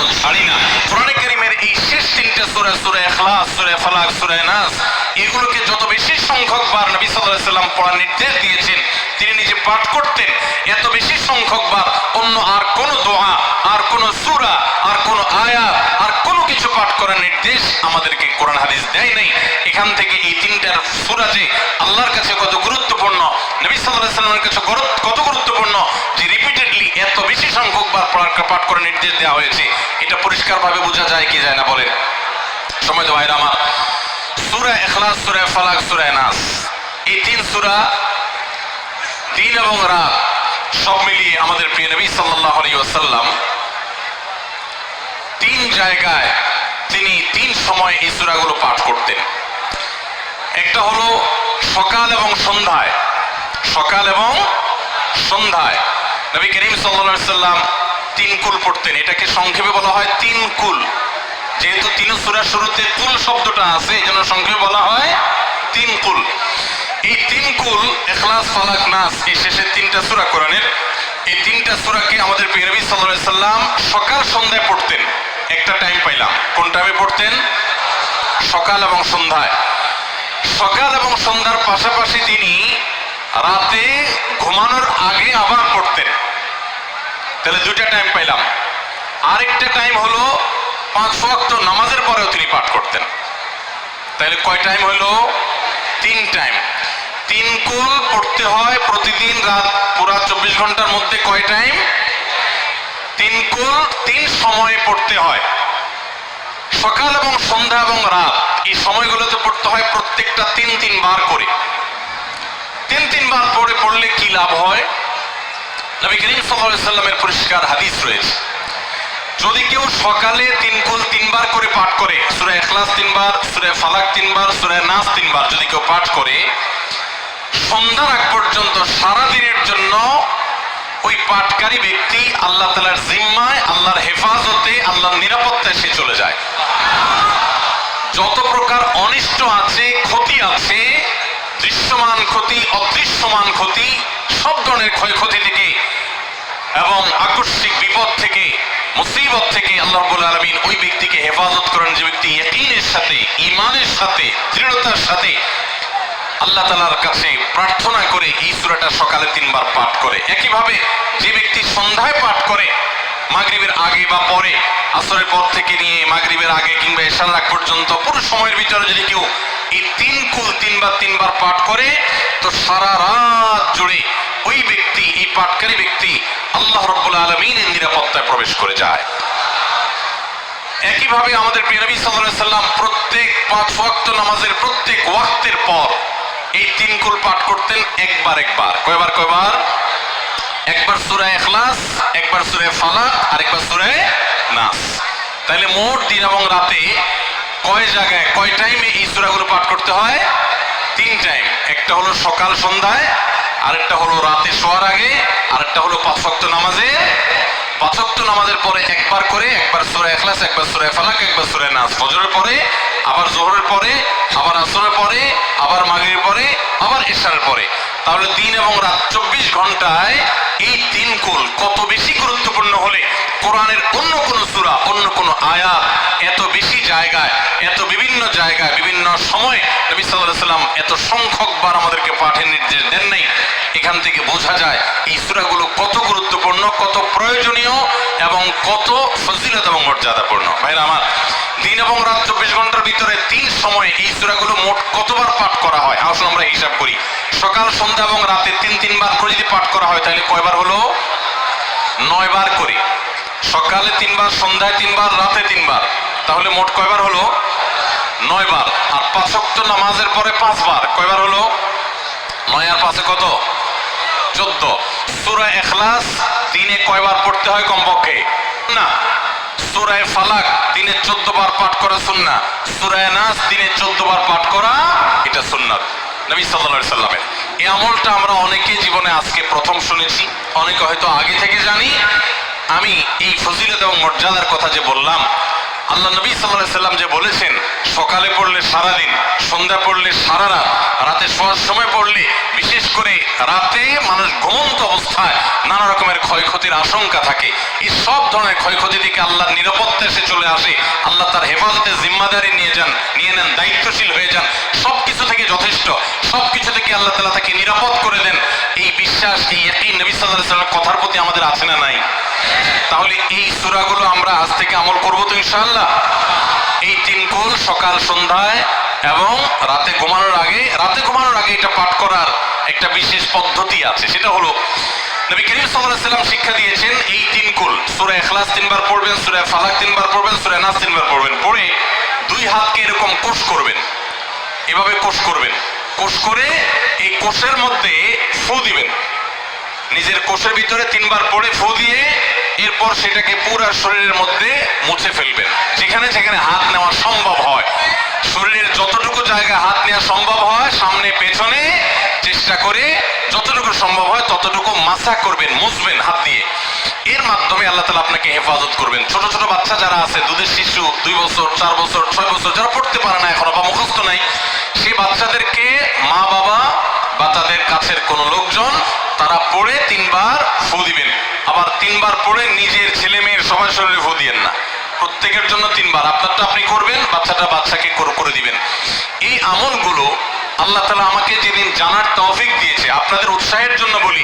কখনো ছাড়ি না। কোরআনে কারীমের এই শেষ তিনটা সূরা, সূরা ইখলাস, সূরা ফালাক, সূরা নাস, এগুলোকে যত বেশি সংখ্যক বার নবী সাল্লাল্লাহু আলাইহি ওয়াসাল্লাম পড়ার নির্দেশ দিয়েছেন, তিনি নিজে পাঠ করতেন, এত বেশি সংখ্যক বার অন্য আর কোনো দোয়া, আর কোনো সূরা, আর কোনো আয়াত, আর কোনো কিছু পাঠ করার নির্দেশ আমাদেরকে কোরআন হাদিস দেয় নাই। এখান থেকে এই তিনটার সূরা যে আল্লাহর কাছে কত গুরুত্বপূর্ণ, নবী সাল্লাল্লাহু আলাইহি ওয়াসাল্লামের কাছে কত গুরুত্বপূর্ণ, যে রিপিটেডলি এত বেশি সংখ্যক বার পাঠ করার নির্দেশ দেওয়া হয়েছে, এটা পরিষ্কারভাবে বোঝা যায় কি যায় না বলেন? সময় তো ভাইরা আমার, সূরা ইখলাস, সূরা ফালাক, সূরা নাস, এই তিন সূরা দিন এবং রাত সব মিলিয়ে আমাদের প্রিয় নবী সাল্লাল্লাহু আলাইহি ওয়াসাল্লাম তিন জায়গায় তিনি তিন সময় এই সূরাগুলো পাঠ করতেন। একটা হলো সকাল এবং সন্ধ্যায়, সকাল এবং সন্ধ্যায় নবী করিম সাল্লাল্লাহু আলাইহি ওয়াসাল্লাম তিন কুল পড়তেন। এটাকে সংক্ষেপে বলা হয় তিন কুল। যেহেতু তিন সূরার শুরুতে কুল শব্দটা আছে, এই জন্য সংক্ষেপে বলা হয় তিন কুল। এই তিন কুল ইখলাস, ফালাক, নাস, এই শেষের তিনটা সূরা কোরআনের, এই তিনটা সূরাকে আমাদের প্রিয় নবী সাল্লাল্লাহু আলাইহি ওয়াসাল্লাম সকাল সন্ধ্যায় পড়তেন। একটা টাইম পাইলাম, কোন টাইমে পড়তেন? সকাল এবং সন্ধ্যায়। সকাল এবং সন্ধ্যার পাশাপাশি তিনি রাতে ঘুমানোর আগে আবার পড়তেন। তাহলে দুইটা টাইম পাইলাম। আরেকটা টাইম হলো 5 ওয়াক্ত নামাজের পরেও তিনি পাঠ করতেন। তাহলে কয় টাইম হলো? 3 টাইম। 3 কুল পড়তে হয় প্রতিদিন, রাত পুরা 24 ঘন্টার মধ্যে কয় টাইম? 3 কুল 3 সময়ে পড়তে হয়। সকাল এবং সন্ধ্যা এবং রাত এই সময়গুলোতে পড়তে হয় প্রত্যেকটা 3 বার করে। 3 বার পড়লে কি লাভ হয়? নবী করিম সাল্লাল্লাহু আলাইহি ওয়াসাল্লামের পরিষ্কার হাদিস রয়েছে, যদি কেউ সকালে 3 কুল 3 বার করে পাঠ করে, সূরা ইখলাস 3 বার, সূরা ফালাক 3 বার, সূরা নাস 3 বার যদি কেউ পাঠ করে, সন্ধ্যার আগ পর্যন্ত সারা দিনের জন্য ওই পাঠকারী ব্যক্তি আল্লাহ তাআলার জিম্মায়, আল্লাহর হেফাজতে, আল্লাহর নিরাপত্তায় সে চলে যায়। যত প্রকার অনিষ্ট আছে, ক্ষতি আছে, দৃশ্যমান ক্ষতি, অদৃশ্যমান ক্ষতি, সব ধরনের ক্ষয়ক্ষতি থেকে এবং আকস্মিক বিপদ থেকে, মুসিবত থেকে আল্লাহ রাব্বুল আলামিন ওই ব্যক্তিকে হেফাজত করেন, যে ব্যক্তি ইয়াকিনের সাথে, ঈমানের সাথে, দৃঢ়তার সাথে আল্লাহ তাআলার কাছে প্রার্থনা করে এই সূরাটা সকালে 3 বার পাঠ করে। একইভাবে যে ব্যক্তি সন্ধ্যায় পাঠ করে, মাগরিবের আগে বা পরে, আসরের পর থেকে নিয়ে মাগরিবের আগে কিংবা এশার আগ পর্যন্ত পুরো সময়ের ভিতরে যদি কেউ এই 3 কুল 3 বার পাঠ করে, তো সারা রাত জুড়ে ওই ব্যক্তি, এই পাঠকারী ব্যক্তি আল্লাহ রাব্বুল আলামিনের নিরাপত্তায় প্রবেশ করে যায়। একইভাবে আমাদের প্রিয় নবী সাল্লাল্লাহু আলাইহি ওয়াসাল্লাম প্রত্যেক 5 ওয়াক্ত নামাজের প্রত্যেক ওয়াক্তের পর এই 3 কুল পাঠ করতেন একবার। কয়বার? একবার সূরা ইখলাস, একবার সূরা ফালাক, আর একবার সূরা নাস। তাহলে মোট দিন এবং রাতে কয় জায়গায়, কয় টাইমে এই সূরাগুলো পাঠ করতে হয়? 3 টাইম। একটা হলো সকাল সন্ধ্যায়, আরেকটা হলো রাতে শোয়ার আগে, আরেকটা হলো 5 ওয়াক্ত নামাজে। 5 ওয়াক্ত নামাজের পরে একবার করে, একবার সূরা ইখলাস, একবার সূরা ফালাক, একবার সূরা নাস। ফজরের পরে, আবার যোহরের পরে, আবার আসরের পরে, আবার মাগরিবের পরে, আবার ইশারের পরে। তাহলে দিন এবং রাত 24 ঘন্টায় এই 3 কুল কত বেশি গুরুত্বপূর্ণ হলে কোরআনের অন্য কোন সূরা, অন্য কোন আয়াত এত বেশি জায়গায়, এত বিভিন্ন জায়গায়, বিভিন্ন সময়ে নবী সাল্লাল্লাহু আলাইহি ওয়াসাল্লাম এত সংখ্যক বার আমাদেরকে পাঠের নির্দেশ দেন নাই। এখান থেকে বোঝা যায় এই সূরাগুলো কত গুরুত্বপূর্ণ, কত প্রয়োজনীয় এবং কত ফজিলত এবং মর্যাদাপূর্ণ। ভাইরা আমার, দিন এবং রাত 24 ঘন্টার ভিতরে 3 সময়ে এই সূরাগুলো মোট কতবার পাঠ করা হয়? আসলে আমরা হিসাব করি। সকাল, সন্ধ্যা এবং রাতে 3 বার করে যদি পাঠ করা হয়, তাহলে কয়বার হলো? 9 বার করে। সকালে 3 বার, সন্ধ্যায় 3 বার, রাতে 3 বার, তাহলে মোট কয়বার হলো? 9 বার। আর 5 ওয়াক্ত নামাজের পরে 5 বার, কয়বার হলো? 9 আর 5 কত? 14। সূরা ইখলাস দিনে কয়বার পড়তে হয় কমপক্ষে? না। সূরা ফালাক দিনে 14 বার পাঠ করা সুন্নাহ। সূরা নাস দিনে 14 বার পাঠ করা এটা সুন্নাত নবী সাল্লাল্লাহু আলাইহি ওয়াসাল্লামের। এই আমলটা আমরা অনেকে জীবনে আজকে প্রথম শুনেছি, অনেকে হয়তো আগে থেকে জানি। আমি এই ফজিলত এবং মর্যাদার কথা যে বললাম, আল্লাহ নবী সাল্লাল্লাহু আলাইহি ওয়াসাল্লাম যে বলেছেন সকালে পড়লে সারা দিন, সন্ধ্যা পড়লে সারা রাত, রাতে শোয়ার সময় পড়লে, বিশেষ করে রাতে মানুষ ঘুমন্ত অবস্থায় নানা রকমের ক্ষয়ক্ষতির আশঙ্কা থাকে, এই সব ধরনের ক্ষয়ক্ষতি থেকে আল্লাহর নিরাপত্তা এসে চলে আসে, আল্লাহ তার হেফাজতের জিম্মাদারি নিয়ে নেন, দায়িত্বশীল হয়ে যান, সবকিছু থেকে যথেষ্ট, সবকিছু থেকে আল্লাহ তাআলা তাকে নিরাপদ করে দেন। এই বিশ্বাস, এই ইয়াকিন নবী সাল্লাল্লাহু আলাইহি ওয়াসাল্লামের কথার প্রতি আমাদের আছে না নাই? তাহলে এই সূরাগুলো আমরা আজ থেকে আমল করব তো ইনশাআল্লাহ। এই 3 কুল সকাল সন্ধ্যায় এবং রাতে ঘুমানোর আগে এটা পাঠ করার একটা বিশেষ পদ্ধতি আছে। সেটা হলো নবী করিম সাল্লাল্লাহু আলাইহি ওয়াসাল্লাম শিক্ষা দিয়েছেন, এই 3 কুল সূরা ইখলাস 3 বার পড়বেন, সূরা ফালাক 3 বার পড়বেন, সূরা নাস 3 বার পড়বেন, পড়ে 2 হাতকে এরকম কোষ করবেন, এভাবে কোষ করবেন, কোষ করে এই কোষের মধ্যে ফু দিবেন, নিজের কোষের ভিতরে 3 বার পড়ে ফু দিয়ে এরপর সেটাকে পুরো শরীরের মধ্যে মুছে ফেলবেন, যেখানে যেখানে হাত নেওয়া সম্ভব হয়, শরীরের যতটুকু জায়গা হাত নেওয়া সম্ভব হয় সামনে পেছনে চেষ্টা করে যতটুকু সম্ভব হয় ততটুকু মাসা করবেন, মুছবেন হাত দিয়ে। এর মাধ্যমে আল্লাহ তাআলা আপনাকে হেফাজত করবেন। ছোট ছোট বাচ্চা যারা আছে, দুধের শিশু, 2 বছর 4 বছর 6 বছর, যারা পড়তে পারে না এখনো বা মুখস্থ নাই, সেই বাচ্চাদেরকে মা বাবা বা তাদের কাছের কোনো লোকজন তারা পড়ে 3 বার ফু দিবেন। আবার 3 বার পড়ে নিজের ছেলে মেয়ের সবার শরীরে ফু দিয়েন না, প্রত্যেকের জন্য 3 বার, আপনারটা আপনি করবেন, বাচ্চাকে করে দিবেন। এই আমলগুলো আল্লাহ তাআলা আমাকে যেদিন জানার তৌফিক দিয়েছে, আপনাদের উৎসাহের জন্য বলি,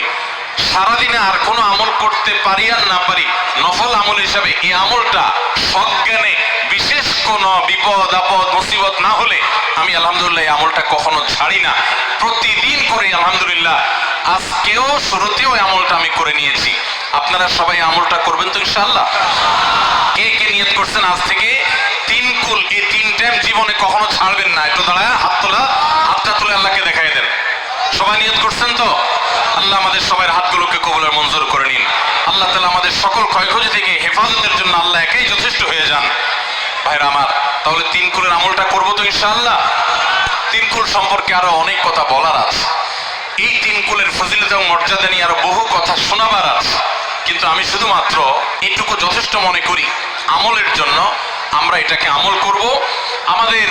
সারাদিনে আর কোনো আমল করতে পারি আর না পারি, নফল আমল হিসাবে এই আমলটা সজ্ঞানে বিশেষ কোনো বিপদ আপদ মুসিবত না হলে আমি আলহামদুলিল্লাহ এই আমলটা কখনো ছাড়ি না, প্রতিদিন করি আলহামদুলিল্লাহ। আজকেও শুরুতেও এই আমলটা আমি করে নিয়েছি। আপনারা সবাই আমলটা করবেন তো ইনশাআল্লাহ? কে কে নিয়ত করছেন আজ থেকে 3 কুল এই 3 টাইম জীবনে কখনো ছাড়বেন না? একটু দাঁড়ায় হাতটা তুলে আল্লাহকে দেখাই দেন। সবাই নিয়ত করছেন তো? আল্লাহ আমাদের সবার হাতগুলোকে কবুল আর মঞ্জুর করে নিন। আল্লাহ তাআলা আমাদের সকল ক্ষয়ক্ষতি থেকে হেফাজতের জন্য আল্লাহ একাই যথেষ্ট হয়ে যান। ভাইরা আমার, তাহলে 3 কুলের আমলটা করবো তো ইনশাআল্লাহ? 3 কুল সম্পর্কে আরো অনেক কথা বলার আছে, এই 3 কুলের ফজিলত এবং মর্যাদা নিয়ে আরো বহু কথা শোনাবার আছে, কিন্তু আমি শুধুমাত্র এটুকু যথেষ্ট মনে করি আমলের জন্য। আমরা এটাকে আমল করব। আমাদের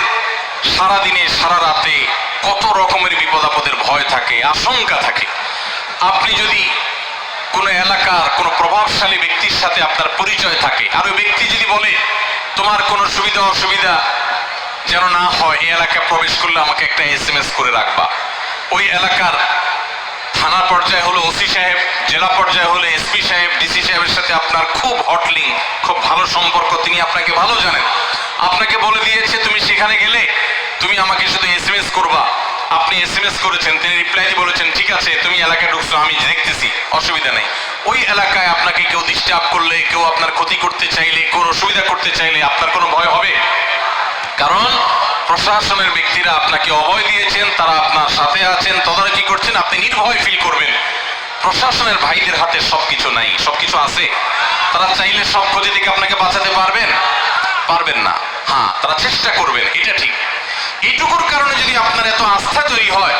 সারা দিনে সারা রাতে কত রকমের বিপদ আপদের ভয় থাকে, আশঙ্কা থাকে। আপনি যদি কোনো এলাকার কোনো প্রভাবশালী ব্যক্তির সাথে আপনার পরিচয় থাকে, আর ওই ব্যক্তি যদি বলে তোমার কোনো সুবিধা অসুবিধা যেন না হয়, এই এলাকায় প্রবেশ করলে আমাকে একটা SMS করে রাখবা। ওই এলাকার থানা পর্যায়ে হলো ওসি সাহেব, জেলা পর্যায়ে হলে SP সাহেব, DC সাহেবের সাথে আপনার খুব হটলিং, খুব ভালো সম্পর্ক, তিনি আপনাকে ভালো জানেন, আপনাকে বলে দিয়েছে তুমি সেখানে গেলে তুমি আমাকে শুধু SMS করবা। আপনি SMS করেছেন, তিনি রিপ্লাই দিয়ে বলেছেন ঠিক আছে তুমি এলাকায় ঢুকছো, আমি দেখতেছি, অসুবিধা নেই। ওই এলাকায় আপনাকে কেউ ডিস্টার্ব করলে, কেউ আপনার ক্ষতি করতে চাইলে, কোনো অসুবিধা করতে চাইলে আপনার কোনো ভয় হবে? কারণ প্রশাসনের ব্যক্তিরা আপনাকে অভয় দিয়েছেন, তারা আপনার সাথে আছেন, তদারকি করছেন, আপনি নির্ভয় ফিল করবেন। প্রশাসনের ভাইদের হাতে সবকিছু নাই, সবকিছু আছে। তারা চাইলে সব ক্ষতি থেকে আপনাকে বাঁচাতে পারবেন না। হ্যাঁ, তারা চেষ্টা করবেন, এটা ঠিক। এইটুকুর কারণে যদি আপনার এত আস্থা তৈরি হয়,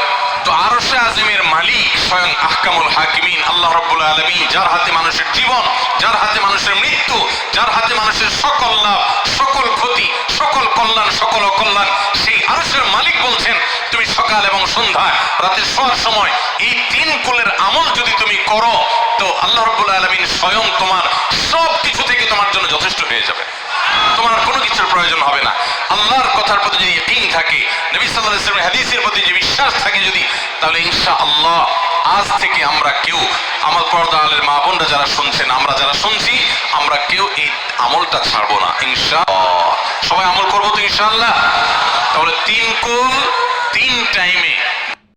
তো আরশে আজিমের মালিক স্বয়ং আহকামুল হাকিমিন আল্লাহ রাব্বুল আলামিন, যার হাতে মানুষের জীবন, যার হাতে মানুষের মৃত্যু, যার হাতে মানুষের সকল লাভ, সকল ক্ষতি, সকল কল্যাণ, সকল অকল্যাণ, সেই আরশের মালিক বলছেন তুমি সকাল এবং সন্ধ্যায় রাতে শোয়ার সময় এই 3 কুলের আমল যদি তুমি করো, তো আল্লাহ রাব্বুল আলামিন স্বয়ং তোমার সব কিছু থেকে তোমার জন্য যথেষ্ট হয়ে যাবে, তোমার কোনো কিছুর প্রয়োজন হবে না। আল্লাহর কথার প্রতি যদি ইয়াকিন থাকে, নবী সাল্লাল্লাহু আলাইহি ওয়াসাল্লামের হাদিসের প্রতি যে বিশ্বাস থাকে যদি, তাহলে ইনশাআল্লাহ আজ থেকে আমরা কেউ, আমার পর্দা আলের মা বোনরা যারা শুনছেন, আমরা যারা শুনছি, আমরা কেউ এই আমলটা ছাড়বো না ইনশাআল্লাহ। সবাই আমল করবো তো ইনশাআল্লাহ? তাহলে 3 কুল 3 টাইমে